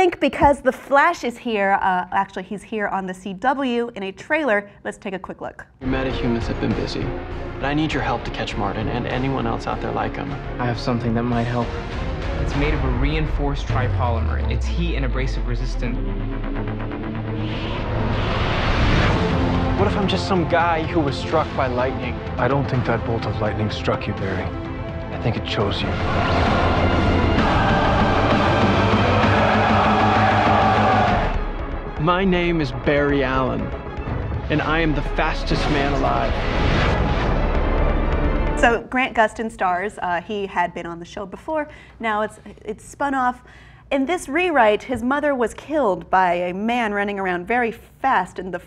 think because the Flash is here, actually he's here on the CW in a trailer, let's take a quick look. Your metahumans have been busy, but I need your help to catch Martin and anyone else out there like him. I have something that might help. It's made of a reinforced tripolymer. It's heat and abrasive resistant. What if I'm just some guy who was struck by lightning? I don't think that bolt of lightning struck you, Barry. I think it chose you. My name is Barry Allen, and I am the fastest man alive. So Grant Gustin stars. He had been on the show before. Now it's spun off. In this rewrite, his mother was killed by a man running around very fast in the...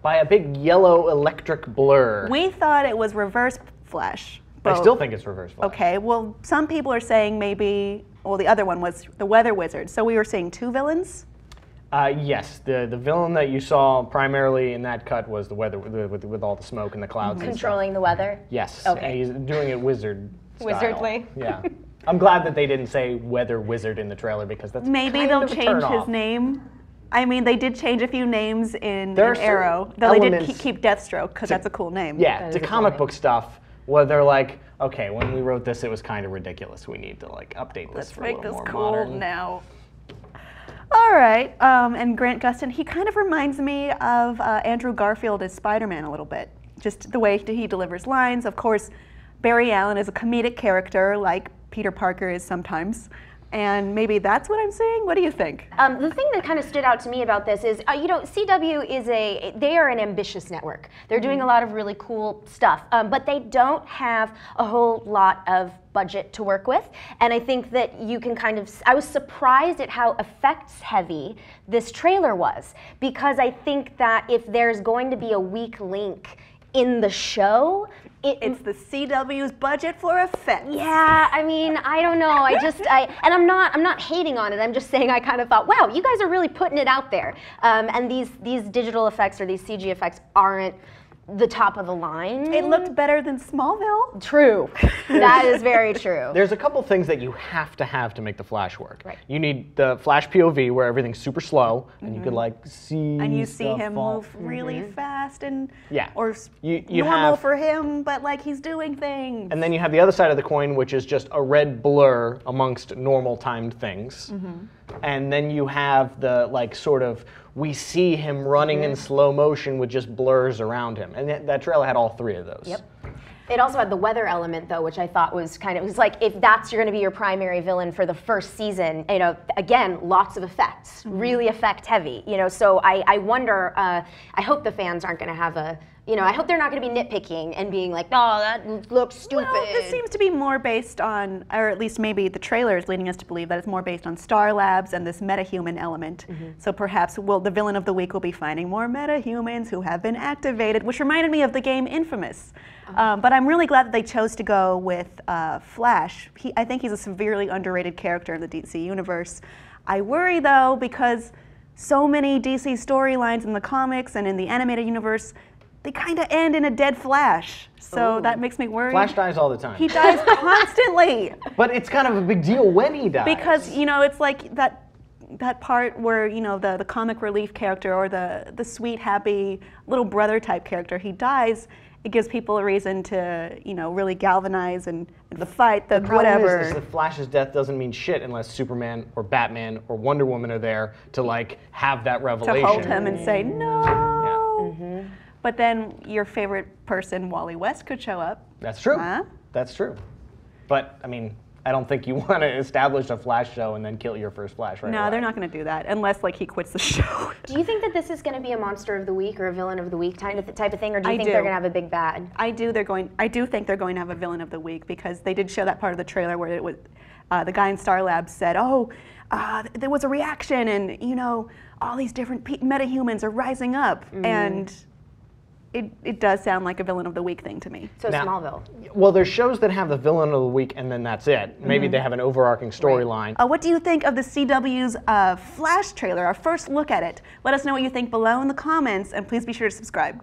By a big yellow electric blur. We thought it was Reverse Flash. I still think it's Reverse Flash. Okay, well, some people are saying maybe, well, the other one was the Weather Wizard. So we were seeing two villains? Yes, the villain that you saw primarily in that cut was the weather with all the smoke and the clouds. Controlling the weather? Yes. Okay. And he's doing it wizard style. Wizardly? Yeah. I'm glad that they didn't say Weather Wizard in the trailer because that's maybe they'll change his name. I mean, they did change a few names in Arrow, though they did keep Deathstroke because that's a cool name. Yeah, the comic book stuff where they're like, okay, when we wrote this, it was kind of ridiculous. We need to like update this for a little more modern. Let's make this cool now. All right, and Grant Gustin, he kind of reminds me of Andrew Garfield as Spider-Man a little bit. Just the way he delivers lines. Of course, Barry Allen is a comedic character like Peter Parker is sometimes. And maybe that's what I'm saying? What do you think? The thing that kind of stood out to me about this is, you know, CW is they are an ambitious network. They're doing a lot of really cool stuff, but they don't have a whole lot of budget to work with. And I think that you can kind of, I was surprised at how effects heavy this trailer was, because I think that if there's going to be a weak link in the show, it's the CW's budget for effects. Yeah, I mean, I don't know. And I'm not hating on it. I'm just saying I kind of thought, wow, you guys are really putting it out there. And these digital effects or these CG effects aren't the top of the line. It looked better than Smallville. True. That is very true. There's a couple things that you have to make the Flash work. Right. You need the Flash POV where everything's super slow and you could like see and you see him move really fast and or you normal for him, but like he's doing things. And then you have the other side of the coin, which is just a red blur amongst normal timed things. And then you have the like sort of we see him running in slow motion with just blurs around him. And that trailer had all three of those. Yep. It also had the weather element, though, which I thought was kind of, it was like, if that's going to be your primary villain for the first season, you know, again, lots of effects, really effect heavy, you know, so I wonder, I hope the fans aren't going to have a, you know, I hope they're not going to be nitpicking and being like, oh, that looks stupid. Well, this seems to be more based on, or at least maybe the trailer is leading us to believe that it's more based on Star Labs and this metahuman element. So perhaps the villain of the week will be finding more metahumans who have been activated, which reminded me of the game Infamous. But I'm really glad that they chose to go with Flash. I think he's a severely underrated character in the DC universe. I worry, though, because so many DC storylines in the comics and in the animated universe, they kind of end in a dead Flash. So that makes me worry. Flash dies all the time. He dies constantly. But it's kind of a big deal when he dies. Because, you know, it's like that part where, you know, the comic relief character or the sweet, happy little brother type character, he dies. It gives people a reason to, you know, really galvanize and the fight, the whatever. Is that Flash's death doesn't mean shit unless Superman or Batman or Wonder Woman are there to like have that revelation. To hold him and say, no. But then your favorite person, Wally West, could show up. That's true. That's true. But, I mean, I don't think you want to establish a Flash show and then kill your first Flash right away. No, they're not going to do that unless like he quits the show. Do you think that this is going to be a monster of the week or a villain of the week type of thing, or do you think they're going to have a big bad? I do think they're going to have a villain of the week because they did show that part of the trailer where it was the guy in Star Labs said, there was a reaction and you know all these different metahumans are rising up and. It does sound like a villain of the week thing to me. So now, Smallville. Well, there's shows that have the villain of the week and then that's it. Maybe they have an overarching storyline. What do you think of the CW's Flash trailer, our first look at it? Let us know what you think below in the comments and please be sure to subscribe.